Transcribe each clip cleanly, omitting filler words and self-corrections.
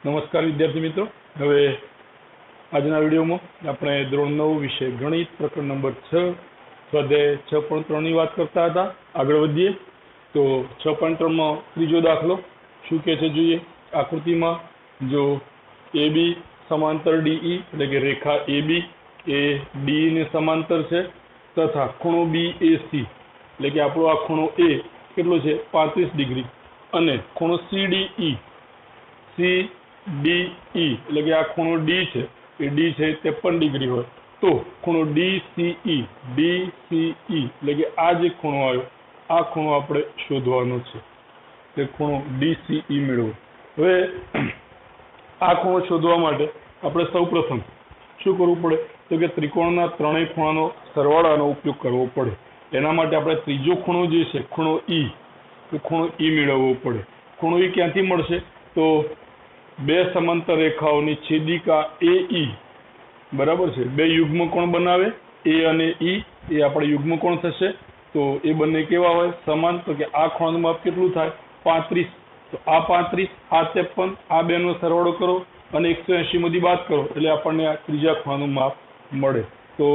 નમસ્કાર વિદ્યાર્થી મિત્રો। હવે આજના વિડીયોમાં આપણે ધોરણ 9 વિષય ગણિત પ્રકરણ નંબર 6 સ્વાધ્યાય 6.3 ની વાત કરતા હતા। આગળ વધીએ તો 6.3 માં ત્રીજો દાખલો શું કહે છે જોઈએ। આકૃતિમાં જો AB સમાંતર DE એટલે કે રેખા AB એ DE ને સમાંતર છે તથા ખૂણો BAC એટલે કે આપણો આ ખૂણો A કેટલો છે 35 ડિગ્રી અને ખૂણો CDE એટલે કે આ ખૂણો D છે એ D છે 53 ડિગ્રી હોય તો ખૂણો DCE એટલે કે આ જે ખૂણો આવ્યો આ ખૂણો આપણે શોધવાનો છે તે ખૂણો DCE મેળવો। હવે આ ખૂણો શોધવા માટે આપણે સૌપ્રથમ શું કરવું પડે તો કે ત્રિકોણના ત્રણેય ખૂણાનો સરવાળાનો ઉપયોગ કરવો પડે। એના માટે આપણે ત્રીજો ખૂણો જે છે ખૂણો E તો ખૂણો E મેળવવો પડે। ખૂણો E ક્યાંથી મળશે તો બે સમાંતર રેખાઓની છેદિકા AE બરાબર છે બે યુગ્મકોણ બનાવે A અને E એ આપણે યુગ્મકોણ થશે તો એ બંને કેવા હોય સમાન તો કે આ ખૂણાનું માપ કેટલું થાય 35 તો આ 35 આ 53 આ બેનો સરવાળો કરો અને 180 માંથી બાદ કરો એટલે આપણને આ ત્રીજા ખૂણાનું માપ મળે। તો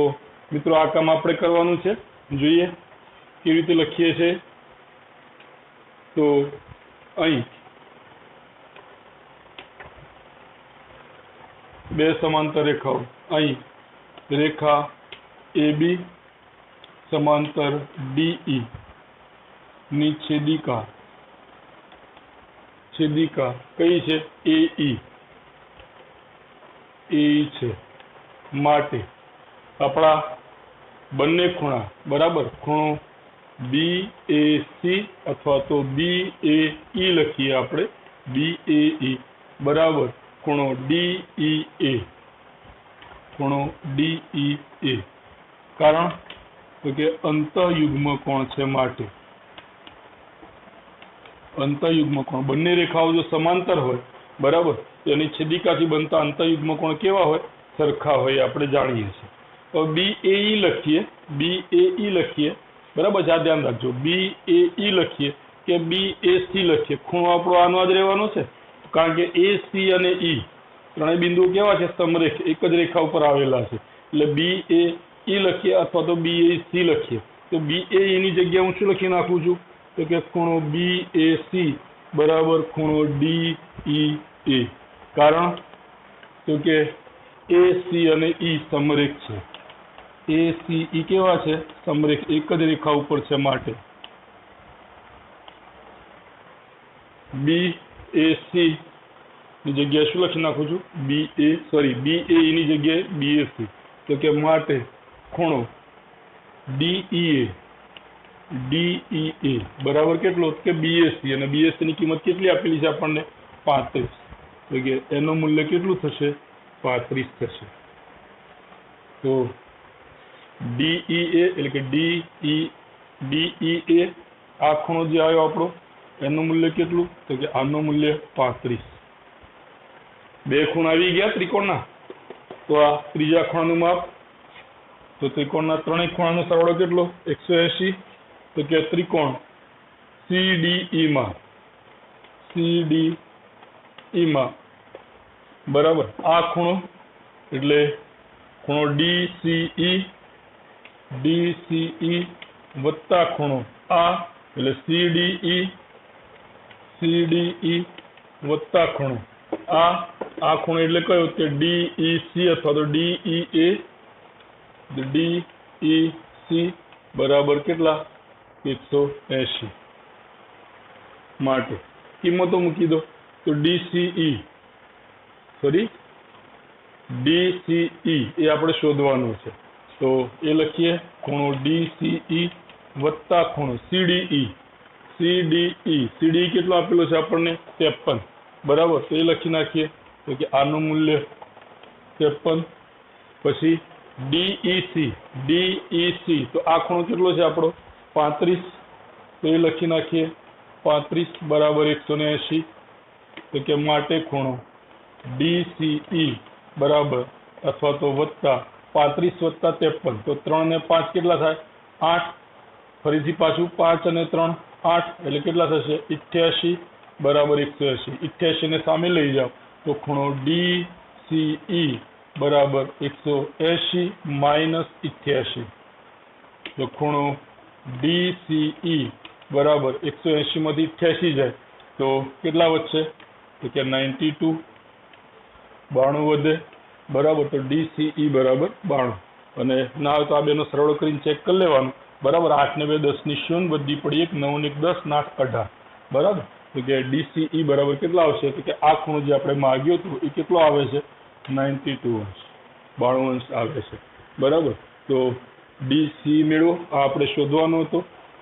મિત્રો આ કામ આપણે કરવાનું છે જોઈએ કેવી રીતે લખીએ છીએ તો અહીં બે સમાંતર રેખાઓ અહીં રેખા AB સમાંતર DE ની છેદિકા કઈ છે AE છે માટે આપણા બંને ખૂણા બરાબર ખૂણો BAC અથવા તો BAE લખીએ આપણે BAE બરાબર ખૂણો DEA કારણ તો કે અંતઃયુગ્મ કોણ છે માટે અંતઃયુગ્મ કોણ બંને રેખાઓ જો સમાંતર હોય બરાબર તો એની છેદિકાથી બનતા અંતઃયુગ્મ કોણ કેવા હોય સરખા હોય આપણે જાણીએ છીએ। તો BAE લખીએ બરાબર છે આ ધ્યાન રાખજો BAE લખીએ કે BAC લખીએ ખૂણો આપણો આનો જ રહેવાનો છે કારણ કે AC અને E ત્રણેય બિંદુઓ કેવા છે સમરેખ એક જ રેખા ઉપર આવેલા છે એટલે BAE લખીએ અથવા તો BAC લખીએ તો BAE ની જગ્યાએ હું શું લખી નાખું છું તો કે ખૂણો BAC બરાબર ખૂણો DEA કારણ તો કે AC અને E સમરેખ છે ACE કેવા છે સમરેખ એક જ રેખા ઉપર છે માટે BAC ની જગ્યાએ શું લખી નાખું છું BAE ની જગ્યાએ BAC તો કે માટે ખૂણો DEA બરાબર કેટલો કે BAC અને BAC ની કિંમત કેટલી આપેલી છે આપણને 35 તો કે એનું મૂલ્ય કેટલું થશે 35 થશે। તો DEA એટલે કે DEA આ ખૂણો જે આવ્યો આપણો એનું મૂલ્ય કેટલું તો કે આનું મૂલ્ય 35 બે ખૂણા આવી ગયા ત્રિકોણના તો આ ત્રીજા ખૂણાનું માપ તો ત્રિકોણના ત્રણેય ખૂણાનો સરવાળો કેટલો 180 તો કે ત્રિકોણ CDE માં બરાબર આ ખૂણો એટલે ખૂણો DCE વત્તા ખૂણો આ એટલે CDE વત્તા ખૂણો આ ખૂણો એટલે કયો કે DEC અથવા તો DEC બરાબર કેટલા 180 માટે કિંમતો મૂકી દો તો DCE એ આપણે શોધવાનું છે તો એ લખીએ ખૂણો DCE વત્તા ખૂણો CDE કેટલો આપેલો છે આપણને 53 બરાબર તો એ લખી નાખીએ તો કે આનું મૂલ્ય 53 પછી DEC તો આ ખૂણો કેટલો છે આપણો 35 તો એ લખી નાખીએ 35 બરાબર 180 તો કે માટે ખૂણો DCE બરાબર અથવા તો વત્તા 35 વત્તા 53 તો 3 ને 5 કેટલા થાય 8 ફરીથી પાછું 5 અને 3 8 એટલે કેટલા થશે 88 बराबर 180 88 ने सामे लई जाओ તો ખૂણો DCE બરાબર 180 માઇનસ 88. તો ખૂણો DCE બરાબર 180 માંથી 88 જાય તો કેટલા વધશે? તો કે 92 વધે બરાબર. તો DCE બરાબર 92. અને ના હોય તો આ બેનો સરળ કરીને ચેક કરી લેવાનું બરાબર. 8 ને 2 10 ની શૂન્ય બધી પડી 1 9 ને 1 10 8 18 બરાબર. તો કે DCE બરાબર કેટલા આવશે? તો કે આ ખૂણો જે આપણે માગ્યો હતો એ કેટલો આવે છે? 92 અંશ 92 અંશ આવે છે બરાબર. તો DCE મેળવો. આ આપણે શોધવાનો હતો.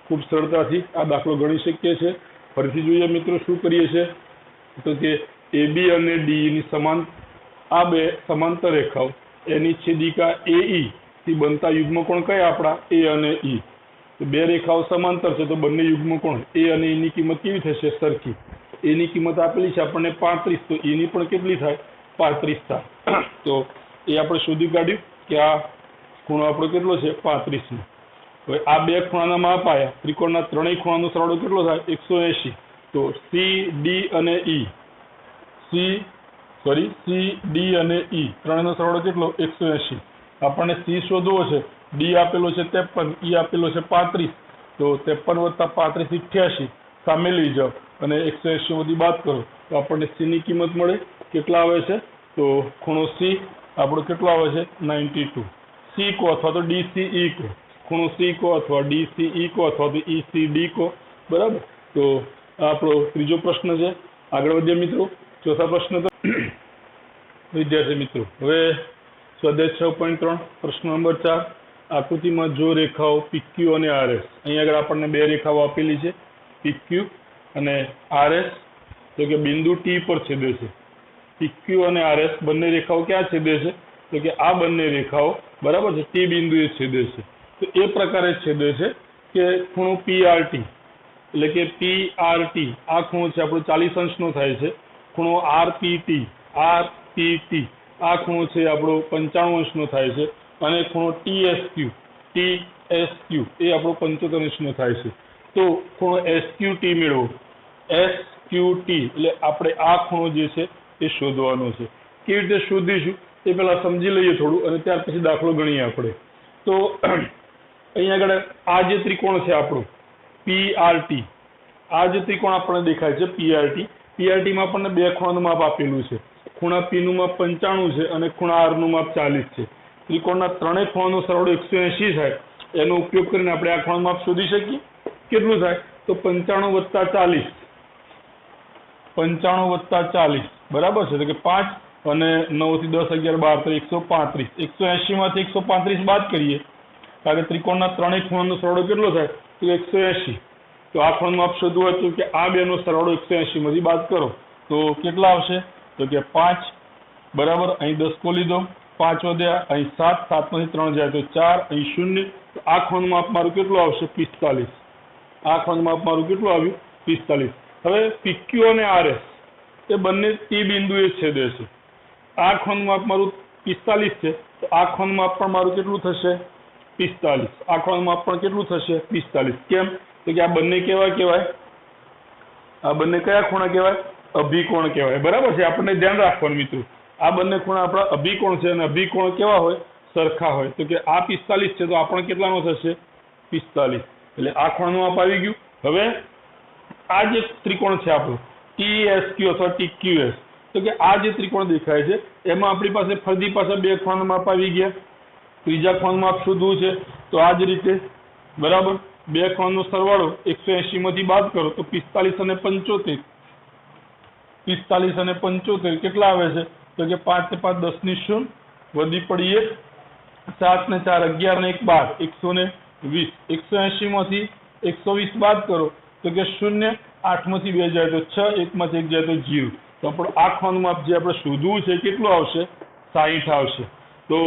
ખૂબ સરળતાથી આ દાખલો ગણી શકીએ છીએ. ફરીથી જોઈએ મિત્રો શું કરીએ છીએ તો કે AB અને DE ની સમાન આ બે સમાંતર રેખાઓ એની છેદિકા AE થી બનતા યુગ્મકોણ કયા આપણા? A અને E. તો બે રેખાઓ સમાંતર છે તો બંને યુગ્મકોણ A અને E ની કિંમત કેવી થશે? સરખી. A ની કિંમત આપેલી છે આપણને 35 તો E ની પણ કેટલી થાય? 35 થાય. તો એ આપણે શોધી કાઢ્યું કે આ ખૂણો આપણો કેટલો છે? 35 નો. હવે આ બે ખૂણાના માપ આયા. ત્રિકોણના ત્રણેય ખૂણાનો સરવાળો કેટલો થાય? 180. તો CD અને E CD અને E ત્રણેયનો સરવાળો કેટલો? 180. આપણને C શોધવો છે. D આપેલો છે 53, E આપેલો છે 35. તો 53 વત્તા 35 88 સામે લઈ જાઓ અને 180 માંથી બાદ કરો તો આપણને C ની કિંમત મળે. કેટલા આવે છે? તો ખૂણો C આપણો કેટલો આવે છે? 92. C કહો અથવા તો DCE કહો. ખૂણો C કહો અથવા DCE કહો અથવા તો ECD કહો બરાબર. તો આ આપણો ત્રીજો પ્રશ્ન છે. આગળ વધીએ મિત્રો. ચોથા પ્રશ્ન તો વિદ્યાર્થી મિત્રો હવે સ્વાધ્યાય 6.3 પ્રશ્ન નંબર 4. આકૃતિમાં જો રેખાઓ PQ અને RS, અહીં આગળ આપણને બે રેખાઓ આપેલી છે PQ અને RS, તો કે બિંદુ T પર છેદે છે. PQ અને RS બંને રેખાઓ ક્યાં છેદે છે? તો કે આ બંને રેખાઓ બરાબર છે T બિંદુએ છેદે છે. તો એ પ્રકારે છેદે છે કે ખૂણો PRT એટલે કે PRT આ ખૂણો છે આપણો 40 અંશનો થાય છે. ખૂણો RPT આ ખૂણો છે આપણો 95 અંશનો થાય છે. અને ખૂણો TSQ એ આપણો 75 અંશનો થાય છે. તો ખૂણો SQT મેળવો. SQT એટલે આપણે આ ખૂણો જે છે એ શોધવાનો છે. કેવી રીતે શોધીશું એ પહેલા સમજી લઈએ થોડું અને ત્યાર પછી દાખલો ગણીએ આપણે. તો અહીં આગળ આ જે ત્રિકોણ છે આપણો PRT, આ જે ત્રિકોણ આપણને દેખાય છે PRT માં આપણને બે ખૂણાનું માપ આપેલું છે. ખૂણા P નું માપ 95 છે અને ખૂણા R નું માપ 40 છે. ત્રિકોણના ત્રણેય ખૂણાનો સરવાળો 180 થાય. એનો ઉપયોગ કરીને આપણે આ ખૂણાનું માપ શોધી શકીએ. કેટલું થાય? તો 95 વત્તા 40 બરાબર છે. તો કે 5 અને 9 થી 10 11 12 તો 135. 180 માંથી 135 બાદ કરીએ કારણ કે ત્રિકોણના ત્રણેય ખૂણાનો સરવાળો કેટલો થાય? તો 180. તો આ ખૂણાનું માપ શોધવું હતું કે આ બેનો સરવાળો 180 માંથી બાદ કરો તો કેટલા આવશે? તો કે 5 બરાબર. અહીં 10 કો લીધો, 5 વધ્યા, અહીં 7, 7 માંથી 3 જાય તો 4, અહીં 0. તો આ ખૂણાનું માપ મારું કેટલું આવશે? 45. આ ખૂણાનું માપ મારું કેટલું આવ્યું? 45. હવે PQ અને RS એ બંને T બિંદુએ છેદે છે. આ ખૂણાનું માપ મારું 45 છે તો આ ખૂણાનું માપ પણ મારું કેટલું થશે? 45. આ ખૂણાનું માપ પણ કેટલું થશે? 45. કેમ? તો કે આ બંને કેવા કહેવાય? આ બંને કયા ખૂણા કહેવાય? અભિકોણ કહેવાય બરાબર છે. આપણને ધ્યાન રાખવાનું મિત્રો. આ બંને ખૂણા આપણા અભિકોણ છે અને અભિકોણ કેવા હોય? સરખા હોય. તો કે આ 45 છે તો આ પણ કેટલાનો થશે? 45. એટલે આ ખૂણાનું માપ આવી ગયું. હવે આ જે ત્રિકોણ છે આપણો TSQ અથવા TQS, તો કે આ જે ત્રિકોણ દેખાય છે એમાં આપણી પાસે ફરી પાછા બે ખૂણાનું માપ આવી ગયા. ત્રીજા ખૂણાનું માપ શોધવું છે તો આ જ રીતે બરાબર. બે ખૂણાનો સરવાળો 180 માંથી બાદ કરો તો 45 અને 75. 45 અને 75 કેટલા આવે છે? તો કે 5 ને 5 10 ની શૂન્ય વધી પડી 1, 7 ને 4 11 ને 1 12 120. 180 માંથી 120 બાદ કરો તો કે 0, 8 માંથી 2 જાય તો 6, 1 માંથી 1 જાય તો 0. તો આપણું આ ખૂણાનું માપ જે આપણે શોધવું છે કેટલું આવશે? 60 આવશે. તો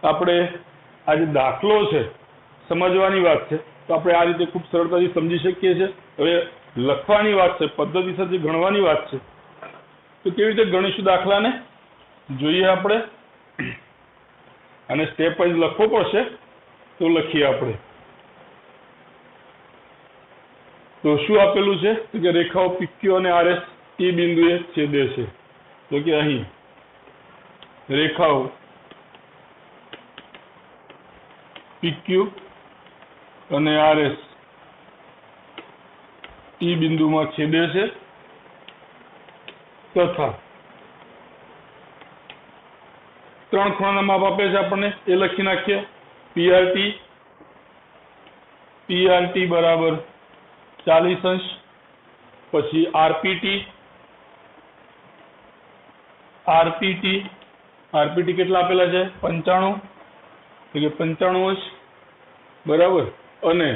આપણે આ જે દાખલો છે સમજવાની વાત છે તો આપણે આ રીતે ખૂબ સરળતાથી સમજી શકીએ છીએ. હવે લખવાની વાત છે, પદ્ધતિસર ગણવાની વાત છે તો કેવી રીતે ગણીશું દાખલાને જોઈએ આપણે. અને સ્ટેપ વાઇઝ લખવો પડશે તો લખીએ આપણે. તો શું આપેલું છે? તો કે રેખાઓ PQ અને RS T બિંદુએ છેદે છે. તો કે અહીં રેખાઓ PQ અને RS T બિંદુમાં છેદે છે તથા ત્રણ ખૂણાના માપ આપે છે આપણને, એ લખી નાખીએ. PRT બરાબર 40 અંશ, પછી RPT કેટલા આપેલા છે? 95, એટલે કે 95 અંશ બરાબર. અને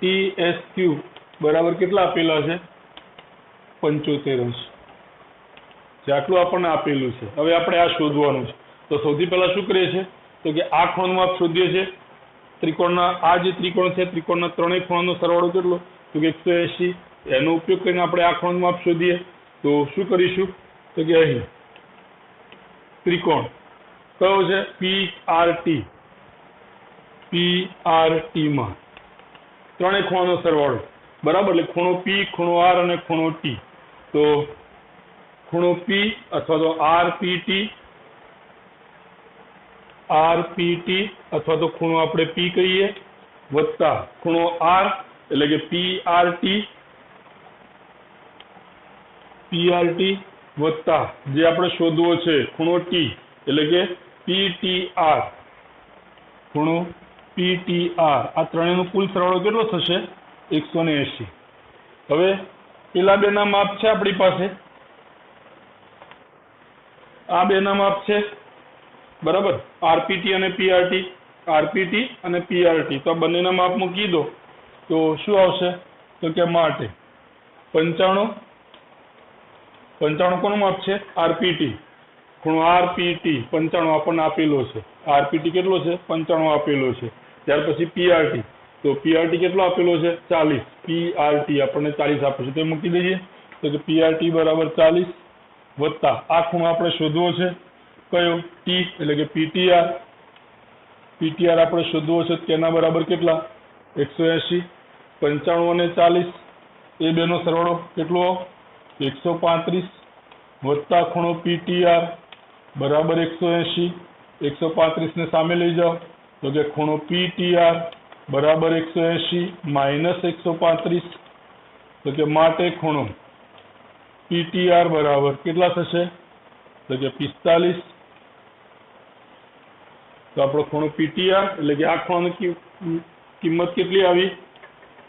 TSQ બરાબર કેટલા આપેલા છે? 75 અંશ. આટલું આપણને આપેલું છે. હવે આપણે આ શોધવાનું છે. તો સૌથી પહેલા શું કરીએ છીએ તો કે આ ખૂણાનું માપ શોધીએ છીએ. ત્રિકોણના આ જે ત્રિકોણ છે, ત્રિકોણના ત્રણેય ખૂણાનો સરવાળો કેટલો? તો કે 180. એનો ઉપયોગ કરીને આપણે આ ખૂણાનું માપ શોધીએ. તો શું કરીશું તો કે અહીં ત્રિકોણ કયો છે? PRT માં ત્રણેય ખૂણાનો સરવાળો બરાબર, એટલે ખૂણો P, ખૂણો R અને ખૂણો T. તો ખૂણો P અથવા તો RPT અથવા તો ખૂણો આપણે P કહીએ, વત્તા ખૂણો R એટલે કે PRT વત્તા જે આપણે શોધવો છે ખૂણો T એટલે કે PTR, ખૂણો PTR. આ ત્રણેયનો કુલ સરવાળો કેટલો થશે? 180. હવે પેલા બેના માપ છે આપણી પાસે, આ બેના માપ છે બરાબર, RPT અને PRT. તો આ બંનેના માપ મૂકી દો તો શું આવશે તો કે માટે 95 કોનું માપ છે? RPT. ખૂણો RPT 95 આપણને આપેલો છે. RPT કેટલો છે? 95 આપેલો છે. ત્યાર પછી PRT, તો PRT કેટલો આપેલો છે? 40. PRT આપણને 40 આપે છે, તો મૂકી દઈએ. તો કે PRT બરાબર 40 વત્તા આ ખૂણો આપણે શોધવો છે કયો? T એટલે કે PTR આપણે શોધવો છે, તેના બરાબર કેટલા? 180. 95 અને 40 એ બેનો સરવાળો કેટલો? 135 વત્તા ખૂણો PTR બરાબર 180. 135 ને સામે લઈ જાઓ તો કે ખૂણો PTR બરાબર 180 માઇનસ 135, તો કે માટે ખૂણો PTR બરાબર કેટલા થશે તો કે 45. તો આપણો ખૂણો PTR એટલે કે આ ખૂણાની કિંમત કેટલી આવી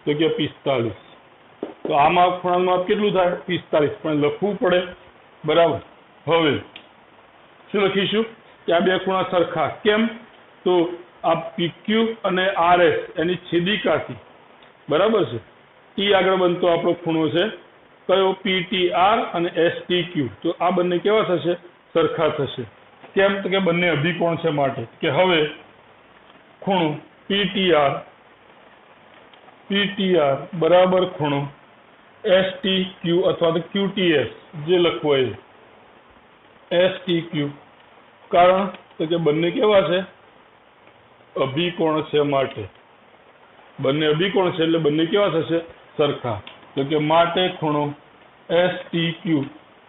તો કે 45. તો આમાં ખૂણાનું માપ કેટલું થાય? 45, પણ લખવું પડે બરાબર. હવે શું લખીશું કે આ બે ખૂણા સરખા. કેમ? તો આ PQ અને RS એની છેદિકાથી બરાબર છે, T આગળ બનતો આપણો ખૂણો છે કયો? PTR અને STQ. તો આ બંને કેવા થશે? સરખા થશે. કેમ? તો કે બંને અભિકોણ છે માટે. કે હવે ખૂણો PTR બરાબર ખૂણો STQ અથવા તો QTS જે લખવો એ STQ. કારણ તો કે બંને કેવા છે? અભિકોણ છે માટે. બંને અભિકોણ છે એટલે બંને કેવા થશે? સરખા. તો કે માટે ખૂણો STQ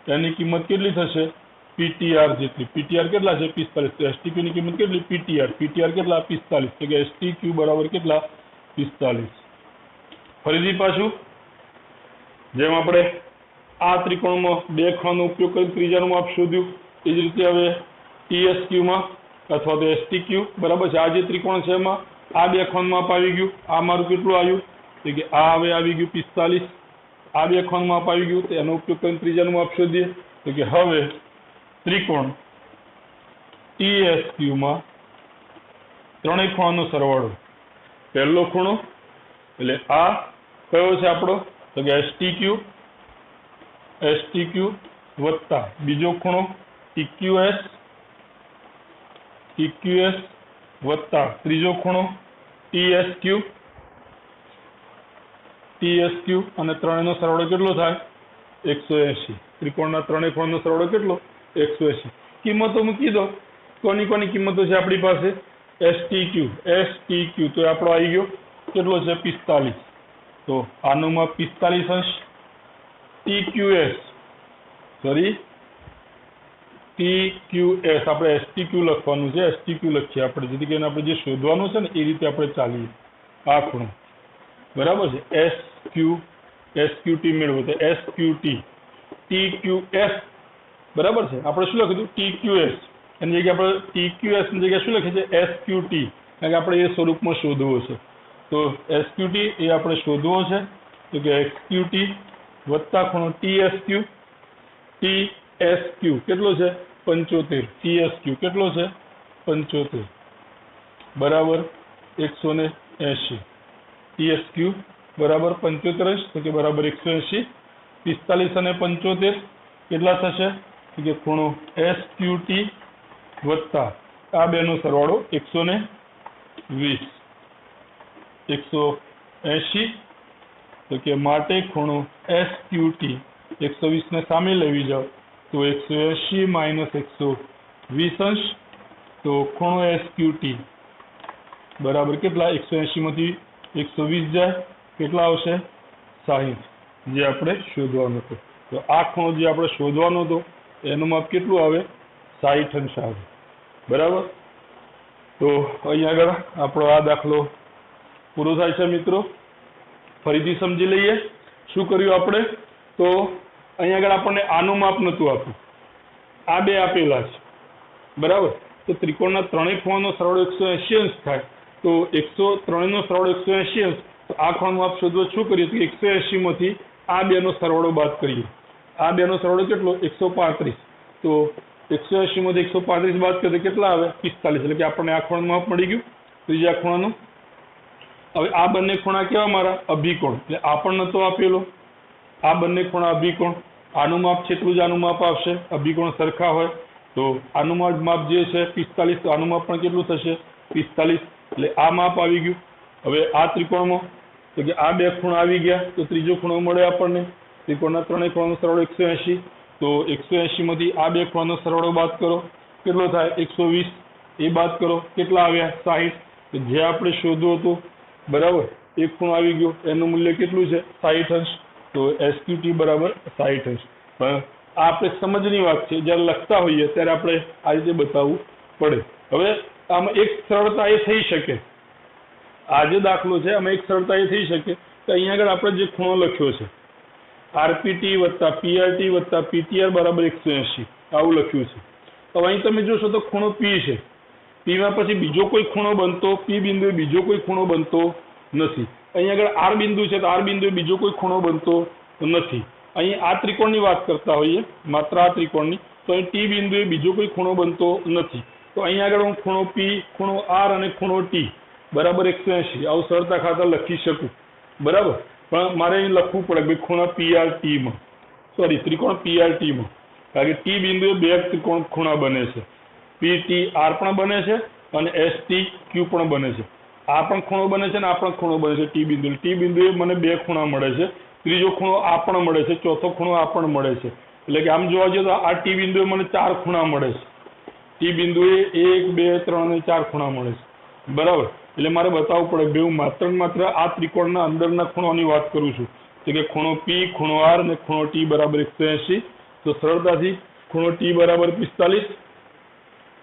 એની કિંમત કેટલી થશે? PTR જેટલી. PTR કેટલા છે? 45. તો STQ ની કિંમત કેટલી? PTR કેટલા? 45. તો કે STQ બરાબર કેટલા? 45. ફરીથી પાછું જેમ આપણે આ ત્રિકોણમાં બે ખૂણાનો ઉપયોગ કરી ત્રીજાનું માપ શોધ્યું, એ જ રીતે હવે TSQ માં અથવા તો STQ બરાબર છે. આ જે ત્રિકોણ છે એમાં આ બે ખૂણાનું માપ આવી ગયું. આ મારું કેટલું આવ્યું તો કે આ હવે આવી ગયું 45. આ બે ખૂણાનું માપ આવી ગયું, તો એનો ઉપયોગ કરીને ત્રીજાનું માપ શોધીએ. તો કે હવે ત્રિકોણ TSQ માં ત્રણેય ખૂણાનો સરવાળો, પહેલો ખૂણો એટલે આ કયો છે આપણો તો કે STQ વત્તા બીજો ખૂણો TQS વત્તા ત્રીજો ખૂણો TSQ અને ત્રણેયનો સરવાળો કેટલો થાય? 180. ત્રિકોણના ત્રણેય ખૂણાનો સરવાળો કેટલો? 180. કિંમતો મૂકી દો. કોની કિંમતો છે આપણી પાસે? STQ તો આપણો આવી ગયો કેટલો છે? 45. તો આનું માપ 45 અંશ TQS સોરી TQS આપણે STQ લખવાનું છે, STQ લખીએ આપણે, જેથી કરીને આપણે જે શોધવાનું છે ને એ રીતે આપણે ચાલીએ. આ ખૂણો બરાબર છે, SQT મેળવો તો SQT, TQS બરાબર છે. આપણે શું લખ્યું હતું? TQS એની જગ્યાએ આપણે TQS ની જગ્યાએ શું લખીએ છીએ? SQT, કારણ કે આપણે એ સ્વરૂપમાં શોધવો છે. તો SQT એ આપણે શોધવો છે, તો કે XQT વત્તા ખૂણો TSQ. TSQ કેટલો છે? 75. TSQ કેટલો છે? 75 બરાબર 180. TSQ બરાબર 75 તો કે બરાબર 180. 45 અને 75 કેટલા થશે? તો કે ખૂણો SQT વત્તા આ બેનો સરવાળો 120. 180 તો કે માટે ખૂણો SQT 120 ને સામે લેવી જાઓ તો 180 માઇનસ 120 અંશ, તો ખૂણો SQT બરાબર કેટલા? 180 માંથી 120 જાય કેટલા આવશે? 60, જે આપણે શોધવાનું હતું. તો આ ખૂણો જે આપણે શોધવાનો હતો એનું માપ કેટલું આવે? 60 અંશ આવે બરાબર. તો અહીંયા આગળ આપણો આ દાખલો પૂરો થાય છે મિત્રો. ફરીથી સમજી લઈએ શું કર્યું આપણે. તો અહીંયા આગળ આપણને આનું માપ નહોતું આપ્યું, આ બે આપેલા છે બરાબર. તો ત્રિકોણના ત્રણેય ખૂણાનો સરવાળો 180 અંશ થાય, તો 103 નો સરવાળો 180 અંશ. તો આ ખૂણાનું માપ શોધવા શું કરીએ? તો 180 માંથી આ બેનો સરવાળો બાદ કરીએ. આ બેનો સરવાળો કેટલો? 135. તો 180 માંથી 135 બાદ કરીએ કેટલા આવે? 45. એટલે કે આપણને આ ખૂણાનું માપ મળી ગયું, ત્રીજા ખૂણાનું. હવે આ બંને ખૂણા કેવા મારા? અભિકોણ. એટલે આ પણ નતો આપેલો, આ બંને ખૂણા અભિકોણ. આનું માપ છે એટલું જ આનું માપ આવશે, અભિકોણ સરખા હોય. તો આનું માપ જે છે 45, તો આનું માપ પણ કેટલું થશે? 45. એટલે આ માપ આવી ગયું. હવે આ ત્રિકોણમાં તો કે આ બે ખૂણા આવી ગયા, તો ત્રીજો ખૂણો મળે આપણને. ત્રિકોણના ત્રણેય ખૂણાનો સરવાળો 180. તો 180 માંથી આ બે ખૂણાનો સરવાળો બાદ કરો, કેટલો થાય? 120. એ બાદ કરો કેટલા આવ્યા? 60. તો જે આપણે શોધવું હતું બરાબર, એક ખૂણો આવી ગયો, એનું મૂલ્ય કેટલું છે? 60 અંશ. તો SQT બરાબર 60 અંશ. પણ આ આપણે સમજની વાત છે, જ્યારે લખતા હોઈએ ત્યારે આપણે આ રીતે બતાવવું પડે. હવે આમાં એક સરળતા એ થઈ શકે, આ જે દાખલો છે આમાં એક સરળતા એ થઈ શકે કે અહીંયા આગળ આપણે જે ખૂણો લખ્યો છે RPT વત્તા PRT વત્તા PTR બરાબર 180 આવું લખ્યું છે. હવે અહીં તમે જોશો તો ખૂણો P છે, Pમાં પછી બીજો કોઈ ખૂણો બનતો, P બિંદુએ બીજો કોઈ ખૂણો બનતો નથી. અહીં આગળ R બિંદુ છે તો R બિંદુએ બીજો કોઈ ખૂણો બનતો નથી. અહીં આ ત્રિકોણની વાત કરતા હોઈએ, માત્ર આ ત્રિકોણની, તો અહીં T બિંદુએ બીજો કોઈ ખૂણો બનતો નથી. તો અહીં આગળ હું ખૂણો P, ખૂણો R અને ખૂણો T બરાબર 180 આવું સરળતા ખાતર લખી શકું બરાબર. પણ મારે અહીં લખવું પડે ભાઈ ખૂણા PRT માં, સોરી ત્રિકોણ PRT માં, કારણ કે T બિંદુએ બે ત્રિકોણ ખૂણા બને છે, PTR પણ બને છે અને STQ પણ બને છે. આ પણ ખૂણો બને છે અને આ પણ ખૂણો બને છે T બિંદુ. T બિંદુએ મને બે ખૂણા મળે છે, ત્રીજો ખૂણો આ પણ મળે છે, ચોથો ખૂણો આ પણ મળે છે. એટલે કે આમ જોવા જઈએ તો આ T બિંદુએ મને 4 ખૂણા મળે છે. T બિંદુએ 1, 2, 3 અને 4 ખૂણા મળે છે બરાબર. એટલે મારે બતાવવું પડે કે હું માત્ર ને માત્ર આ ત્રિકોણના અંદરના ખૂણાની વાત કરું છું, તો કે ખૂણો P, ખૂણો R અને ખૂણો T બરાબર 180. તો સરળતાથી ખૂણો T બરાબર 45,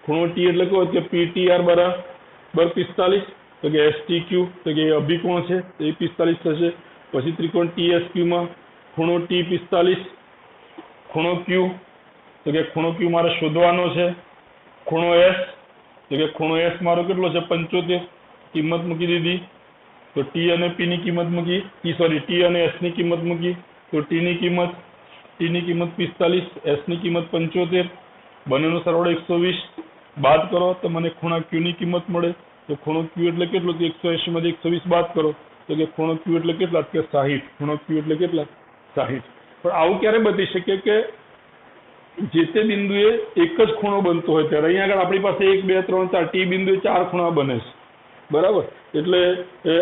ખૂણો T એટલે કહો કે PTR બરાબર 45, તો કે STQ તો કે અભિકોણ છે એ 45 થશે. પછી ત્રિકોણ TSQ માં ખૂણો T 45, ખૂણો Q તો કે ખૂણો Q મારે શોધવાનો છે. ખૂણો S તો કે ખૂણો S મારો કેટલો છે? 75. કિંમત મૂકી દીધી, તો T અને P ની કિંમત મૂકી, T અને S ની કિંમત મૂકી, તો T ની કિંમત 45, S ની કિંમત 75, બંનેનો સરવાળો 120 બાદ કરો તો મને ખૂણા Q ની કિંમત મળે. તો ખૂણો Q એટલે કેટલો? કે 180 માંથી 120 બાદ કરો તો કે ખૂણો Q એટલે કેટલા? કે 60. ખૂણો Q એટલે કેટલા? 60. પણ આવું ક્યારે બની શકે કે જે તે બિંદુએ એક જ ખૂણો બનતો હોય ત્યારે. અહીંયા આગળ આપણી પાસે 1, 2, 3, 4 T બિંદુએ 4 ખૂણા બને છે બરાબર. એટલે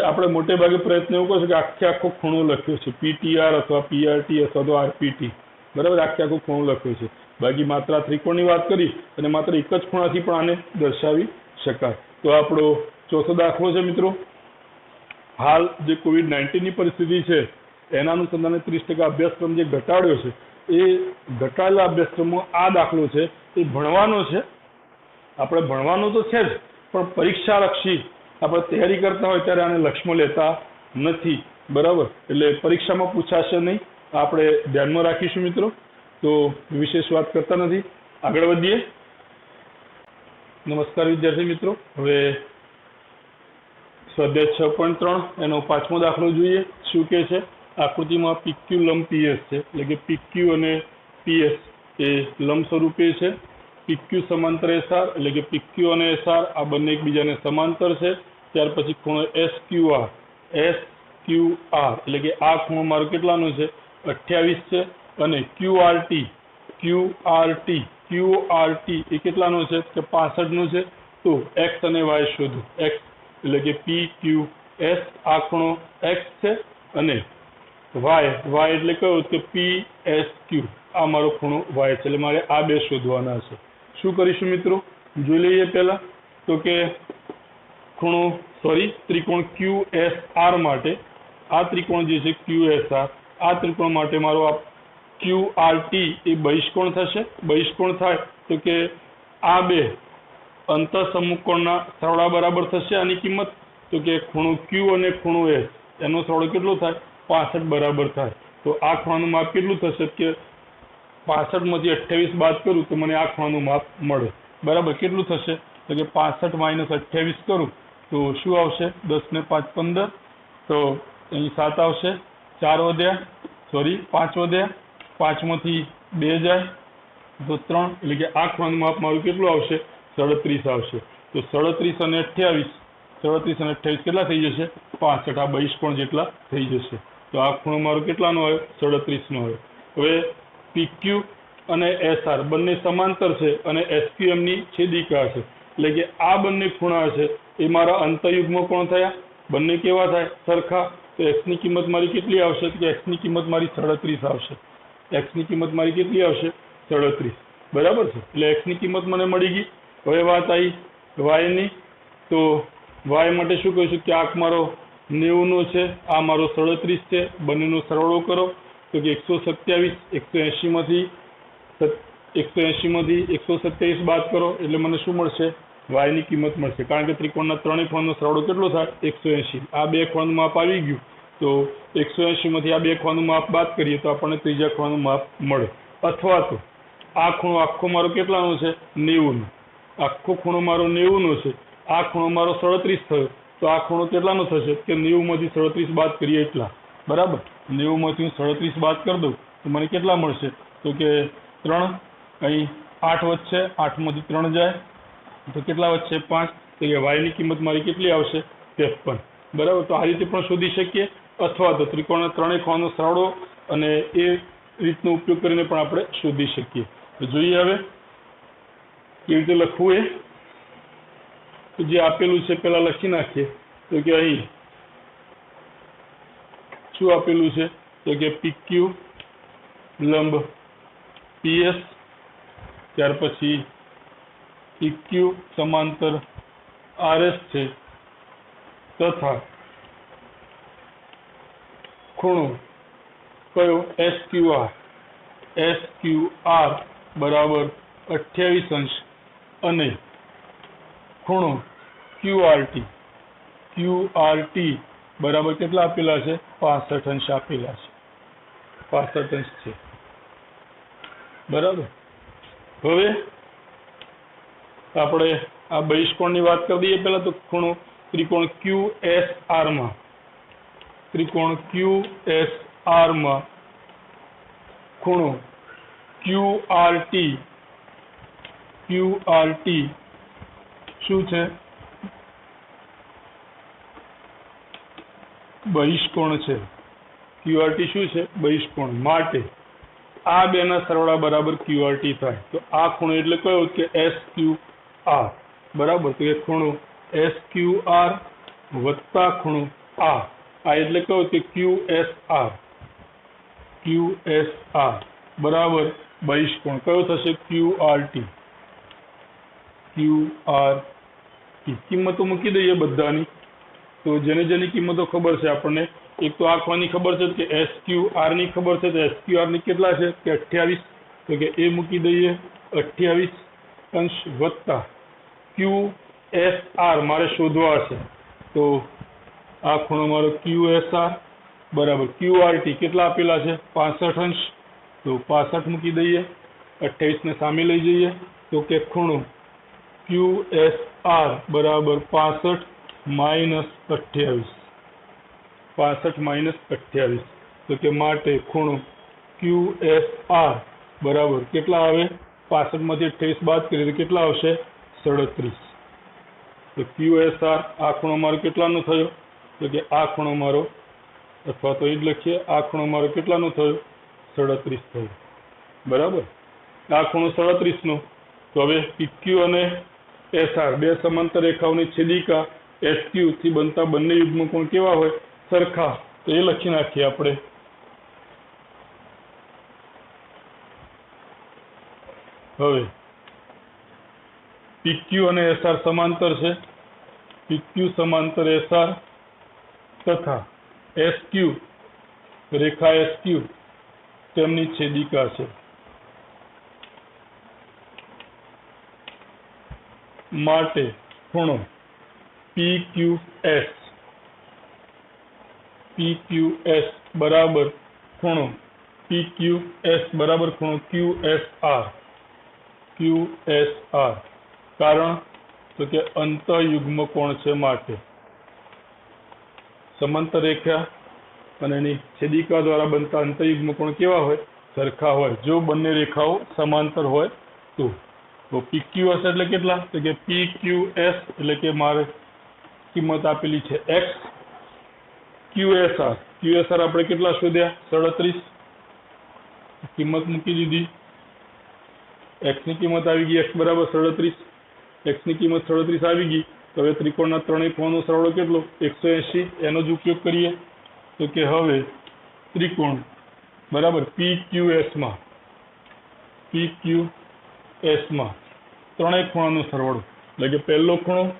આપણે મોટે ભાગે પ્રયત્ન એવો કરશું કે આખો ખૂણો લખ્યો છે PTR અથવા PRT અથવા તો RPT બરાબર, આખો ખૂણો લખ્યો છે. બાકી માત્ર આ ત્રિકોણની વાત કરી અને માત્ર એક જ ખૂણાથી પણ આને દર્શાવી શકાય. તો આપણો ચોથો દાખલો છે મિત્રો. હાલ જે COVID-19 ની પરિસ્થિતિ છે એના અનુસંધાને 30% અભ્યાસક્રમ જે ઘટાડ્યો છે એ ઘટાડેલા અભ્યાસક્રમમાં આ દાખલો છે એ ભણવાનો છે. આપણે ભણવાનું તો છે જ, પણ પરીક્ષાલક્ષી આપણે તૈયારી કરતા હોય ત્યારે આને લક્ષ્યમાં લેતા નથી. બરાબર, એટલે પરીક્ષામાં પૂછાશે નહીં, આપણે ધ્યાનમાં રાખીશું મિત્રો. તો વિશેષ વાત કરતા નથી, આગળ વધીએ. નમસ્કાર વિદ્યાર્થી મિત્રો. હવે સ્વાધ્યાય 6.3 એનો 5મો દાખલો જોઈએ. શું કે છે? આકૃતિમાં PQ લંબ PS છે, એટલે કે PQ અને PS એ લંબ સ્વરૂપે છે. PQ સમાંતર SR, એટલે કે PQ અને SR આ બંને એકબીજાને સમાંતર છે. ત્યાર પછી ખૂણો SQR એટલે કે આ ખૂણો મારો કેટલાનો છે? 28 છે. અને QRT એ કેટલાનો છે? કે 65 નો છે. તો X અને Y શોધો. X એટલે કે PQS આ ખૂણો X છે, અને Y એટલે કયો? કે PSQ આ મારો ખૂણો Y છે. એટલે મારે આ બે શોધવાના છે. શું કરીશું મિત્રો? જોઈ લઈએ પહેલા તો કે ત્રિકોણ QSR માટે આ ત્રિકોણ જે છે QSR, આ ત્રિકોણ માટે મારો આ QRT એ બહિષ્કોણ થશે. બહિષ્કોણ થાય તો કે આ બે અંતઃસમકોણના સરવાળા બરાબર થશે. આની કિંમત તો કે ખૂણો Q અને ખૂણો S એનો સરવાળો કેટલો થાય? 65 બરાબર થાય. તો આ ખૂણાનું માપ કેટલું થશે? કે 65 માંથી 28 બાદ કરું તો મને આ ખૂણાનું માપ મળે. બરાબર, કેટલું થશે? તો કે 65 - 28 કરું તો શું આવશે? 10 ને 5 15. તો અહીં 7 આવશે. 5 વધ્યા. 5 માંથી 2 જાય તો 3, એટલે કે આ ખૂણાનું માપ મારું કેટલું આવશે? 37 આવશે. તો 37 અને 28 કેટલા થઈ જશે? 65. આ બહિષ્કોણ જેટલા થઈ જશે. તો આ ખૂણો મારો કેટલાનો આવ્યો? 37 નો આવ્યો. હવે PQ અને SR બંને સમાંતર છે, અને SQ એમની છેદિકા છે, એટલે કે આ બંને ખૂણા છે એ મારા અંતઃયુગ્મ કોણ થયા? બંને કેવા થાય? સરખા. તો X ની કિંમત મારી કેટલી આવશે? કે X ની કિંમત મારી 37 આવશે. X ની કિંમત મારી કેટલી આવશે? 37. બરાબર છે. એટલે X ની કિંમત મને મળી ગઈ. હવે વાત આવી Y ની. તો Y માટે શું કહીશું? કે આ મારો 90 નો છે, આ મારો 37 છે. બંનેનો સરવાળો કરો તો કે 127. 180 માંથી 127 બાદ કરો એટલે મને શું મળશે? Y ની કિંમત મળશે. કારણ કે ત્રિકોણના ત્રણેય ખૂણાનો સરવાળો કેટલો થાય? 180. આ બે ખૂણાનું માપ આવી ગયું. તો 180 માંથી આ બે ખૂણાનું માપ બાદ કરીએ તો આપણને ત્રીજા ખૂણાનું માપ મળે. અથવા તો આ ખૂણો આખો મારો કેટલાનો છે? 90 નો. આખો ખૂણો મારો 90 નો છે. આ ખૂણો મારો 37 થયો. તો આ ખૂણો કેટલાનો થશે? કે 90 માંથી 37 બાદ કરીએ એટલા. બરાબર, 90 માંથી 37 બાદ કરી દઉં તો મને કેટલા મળશે? તો કે 3. અહીં 8 વધશે. 8 માંથી 3 જાય તો કેટલા વધશે? 5. તો કે Y ની કિંમત મારી કેટલી આવશે? 53. બરાબર. તો આ રીતે પણ શોધી શકીએ, અથવા તો ત્રિકોણના ત્રણેય ખૂણાનો સરવાળો અને એ રીતનો ઉપયોગ કરીને પણ આપણે શોધી શકીએ. તો જોઈએ હવે કેવી રીતે લખવું. તો જે આપેલું છે પેલા લખી નાખીએ. તો કે અહીં શું આપેલું છે? તો કે PQ લંબ PS, ત્યાર પછી PQ સમાંતર RS છે, તથા ખૂણો કયો? SQR બરાબર 28 અને ખૂણો QRT બરાબર કેટલા આપેલા છે? 65 આપેલા છે. 65 છે. બરાબર. હવે આપણે આ બહિષ્કોણની વાત કરી દઈએ પહેલા. તો ખૂણો ત્રિકોણ QSR માં ખૂણો QRT શું છે? બહિષ્કોણ છે. QRT શું છે? બહિષ્કોણ. માટે આ બેના સરવાળા બરાબર QRT થાય. તો આ ખૂણો એટલે કયો? કે SQR. બરાબર. તો એ ખૂણો SQR વત્તા ખૂણો આ એટલે કયો? કે QSR બરાબર બહિષ્કોણ કયો થશે? QRT. કિંમતો મૂકી દઈએ બધાની. તો જેની કિંમતો ખબર છે આપણને एक तो आ ખૂણાની ખબર છે કે SQR ની ખબર છે, તો SQR ની કેટલા છે કે 28, તો કે એ મૂકી દઈએ 28 અંશ વત્તા QSR મારે શોધવા છે, તો આ ખૂણો મારો QSR બરાબર QRT કેટલા આપેલા છે 65 અંશ, તો 65 મૂકી દઈએ, 28 ને સામે લઈ જઈએ, તો કે ખૂણો QSR બરાબર 65 માઇનસ 28, 65 માઇનસ 28, તો કે માટે ખૂણો QSR બરાબર કેટલા આવે 65 માંથી 28 બાદ કરીએ તો કેટલા આવશે 37, તો QSR આ ખૂણો મારો કેટલાનો થયો, તો કે આ ખૂણો મારો, અથવા તો એ જ લખીએ, આ ખૂણો મારો કેટલાનો થયો 37 થયો, બરાબર. આ ખૂણો 37 નો, તો હવે PQ અને SR બે સમાંતર રેખાઓની છેદિકા SQ થી બનતા બંને યુગ્મ કોણ કેવા હોય સરખા, તો એ લખી નાખીએ આપણે. હવે PQ અને SR સમાંતર છે, PQ સમાંતર SR તથા SQ રેખા SQ તેમની છેદિકા છે, માટે ખૂણો PQS બરાબર ખૂણો QSR, કારણ તો કે અંતઃયુગ્મ કોણ છે, માટે સમાંતર રેખા અને એની છેદિકા દ્વારા બનતા અંતઃયુગ્મ કોણ કેવા હોય સરખા હોય, જો બંને રેખાઓ સમાંતર હોય તો PQS એટલે કેટલા, તો કે PQS એટલે કે મારે કિંમત આપેલી છે x, QSR આપણે કેટલા શોધ્યા 37, કિંમત મૂકી દીધી, x ની કિંમત આવી ગઈ, x બરાબર 37, x ની કિંમત 37 આવી ગઈ, તો હવે ત્રિકોણના ત્રણેય ખૂણાનો સરવાળો કેટલો 180, એનો જ ઉપયોગ કરીએ, તો કે હવે ત્રિકોણ બરાબર PQS માં ત્રણેય ખૂણાનો સરવાળો, એટલે કે પહેલો ખૂણો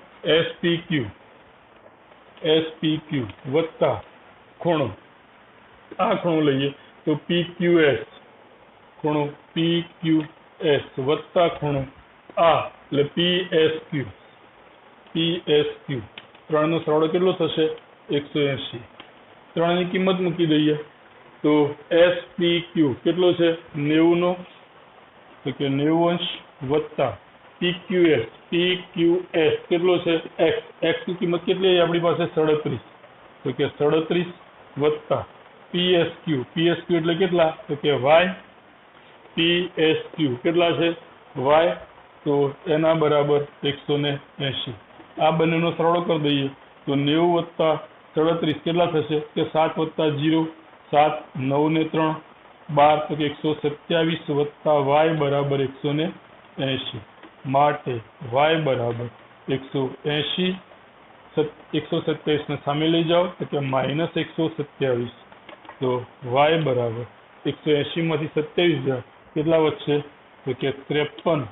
SPQ વત્તા ખૂણો આ ખૂણો લઈએ તો PQS, ખૂણો PQS વત્તા ખૂણો આ એટલે PSQ, ત્રણનો સરવાળો કેટલો થશે 180, ત્રણની કિંમત મૂકી દઈએ, તો SPQ કેટલો છે 90 નો, તો કે 90 અંશ વત્તા PQS કેટલો છે x ની કિંમત કેટલી આવી આપણી પાસે 37, તો કે 37 વત્તા PSQ એટલે કેટલા, તો કે y, PSQ કેટલા છે y, તો એના બરાબર 180, આ બંનેનો સરવાળો કરી દઈએ તો 90 વત્તા 37 કેટલા થશે કે 7 વત્તા 0 7, 9 ને 3 12, તો કે 127 વત્તા y બરાબર 180, માટે y બરાબર 180, 127 ને સામે લઈ જાઓ તો કે માઇનસ 127, તો y બરાબર 180 માંથી 27 જાય કેટલા વધશે, તો કે 53,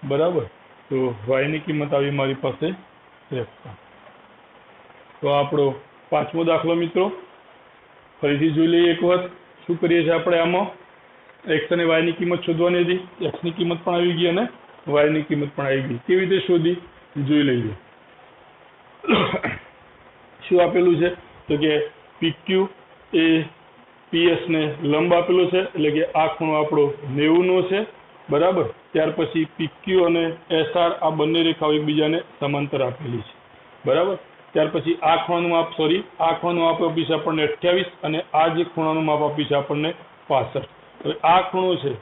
બરાબર. તો y ની કિંમત આવી મારી પાસે 53. તો આપણો પાંચમો દાખલો મિત્રો ફરીથી જોઈ લઈએ એક વખત. શું કરીએ છીએ આપણે આમાં x અને y ની કિંમત શોધવાની હતી, x ની કિંમત પણ આવી ગઈ અને y ની કિંમત પણ આવી ગઈ. કેવી રીતે શોધી જોઈ લઈએ. શું આપેલું છે, તો કે PQ એ PS ને લંબ આપેલો છે, એટલે કે આ ખૂણો આપણો 90 નો છે, બરાબર. ત્યાર પછી PQ અને SR આ બંને રેખાઓ એકબીજાને સમાંતર આપેલી છે, બરાબર. ત્યાર પછી આ ખૂણાનું માપ આ ખૂણાનું માપ આપ્યું છે આપણને 28 અને આ જે ખૂણાનું માપ આપ્યું છે આપણને 65. હવે આ ખૂણો છે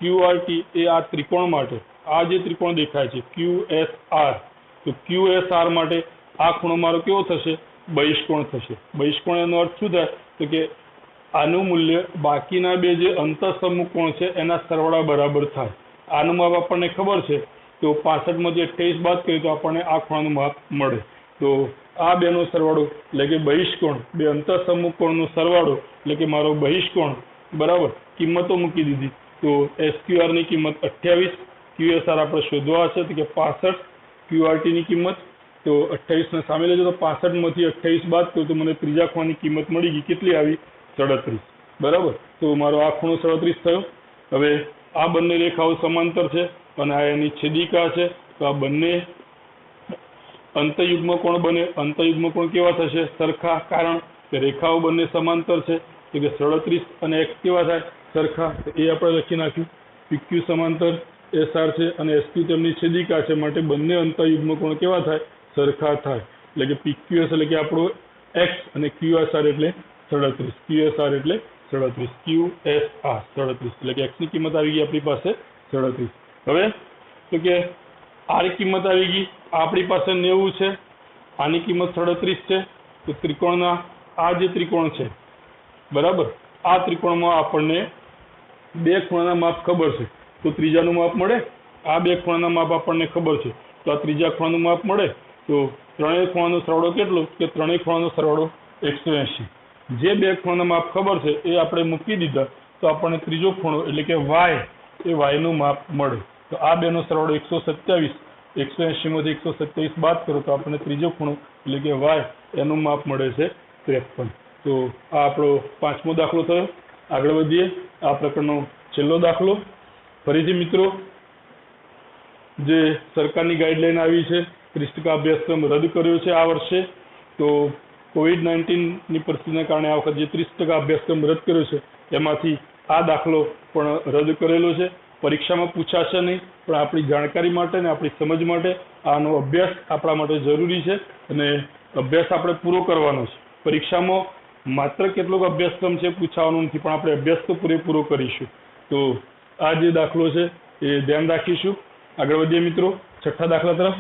QRT એ આ ત્રિકોણ માટે, આ જે ત્રિકોણ દેખાય છે QSR, તો QSR માટે આ ખૂણો મારો કેવો થશે, બહિષ્કોણ થશે. બહિષ્કોણ એનો અર્થ શું થાય, તો કે આનું મૂલ્ય બાકીના બે જે અંતઃસમૂહ કોણ છે એના સરવાળા બરાબર થાય. આનું માપ આપણને ખબર છે, તો 65 માંથી 28 બાદ કરીએ તો આપણને આ ખૂણાનું માપ મળે. તો આ બેનો સરવાળો એટલે કે બહિષ્કોણ, બે અંતઃસમૂહ કોણનો સરવાળો એટલે કે મારો બહિષ્કોણ, બરાબર. કિંમતો મૂકી દીધી, તો SQR ની કિંમત 28, QSR આપણે શોધવા છે તો કે 65, QRT ની કિંમત તો 28 ને સામે લેજો તો 65 માંથી 28 બાદ કરું તો મને ત્રીજા ખૂણાની કિંમત મળી ગઈ, કેટલી આવી? 37. બરાબર. તો મારો આ ખૂણો 37 થયો. હવે આ બંને રેખાઓ સમાંતર છે અને આ એની છેદિકા છે, તો આ બંને અંતયુગ્મ કોણ બને? અંતયુગ્મ કોણ કેવા થશે? સરખા. કારણ કે રેખાઓ બંને સમાંતર છે, તો કે 37 અને x કેવા થાય? સરખા. એ આપણે લખી નાખ્યું. PQ સમાંતર SR છે અને SQ તેમની છેદિકા છે, માટે બંને અંતયુગ્મ કોણ કેવા થાય? સરખા થાય. એટલે કે PQS એટલે કે આપણો x અને QSR એટલે 37. QSR એટલે 37. QSR 37 એટલે કે x ની કિંમત આવી ગઈ આપણી પાસે 37. હવે તો કે r કિંમત આવી ગઈ, આપણી પાસે 90 છે, આની કિંમત 37 છે. તો ત્રિકોણના આ જે ત્રિકોણ છે, બરાબર, આ ત્રિકોણમાં આપણને બે ખૂણાના માપ ખબર છે, તો ત્રીજાનું માપ મળે. આ બે ખૂણાના માપ આપણને ખબર છે, તો આ ત્રીજા ખૂણાનું માપ મળે. તો ત્રણેય ખૂણાનો સરવાળો કેટલો? કે ત્રણેય ખૂણાનો સરવાળો 180. જે બે ખૂણાના માપ ખબર છે એ આપણે મૂકી દીધા, તો આપણને ત્રીજો ખૂણો એટલે કે y, એ y નું માપ મળે. તો આ બેનો સરવાળો 127. 180 માંથી 127 બાદ કરો તો આપણને ત્રીજો ખૂણો એટલે કે y, એનું માપ મળે છે 53. તો આ આપણો 5મો દાખલો થયો. આગળ વધીએ. આ પ્રકારનો છેલ્લો દાખલો. ફરીથી મિત્રો, જે સરકારની ગાઈડલાઈન આવી છે, 30% અભ્યાસક્રમ રદ કર્યો છે આ વર્ષે. તો COVID-19 ની પરિસ્થિતિના કારણે આ વખત જે 30% અભ્યાસક્રમ રદ કર્યો છે, એમાંથી આ દાખલો પણ રદ કરેલો છે. પરીક્ષામાં પૂછાશે નહીં, પણ આપણી જાણકારી માટે ને આપણી સમજ માટે આનો અભ્યાસ આપણા માટે જરૂરી છે અને અભ્યાસ આપણે પૂરો કરવાનો છે. પરીક્ષામાં માત્ર કેટલોક અભ્યાસક્રમ છે પૂછાવાનો નથી, પણ આપણે અભ્યાસ તો પૂરેપૂરો કરીશું. તો આ જે દાખલો છે એ ધ્યાન રાખીશું. આગળ વધીએ મિત્રો 6થા દાખલા તરફ.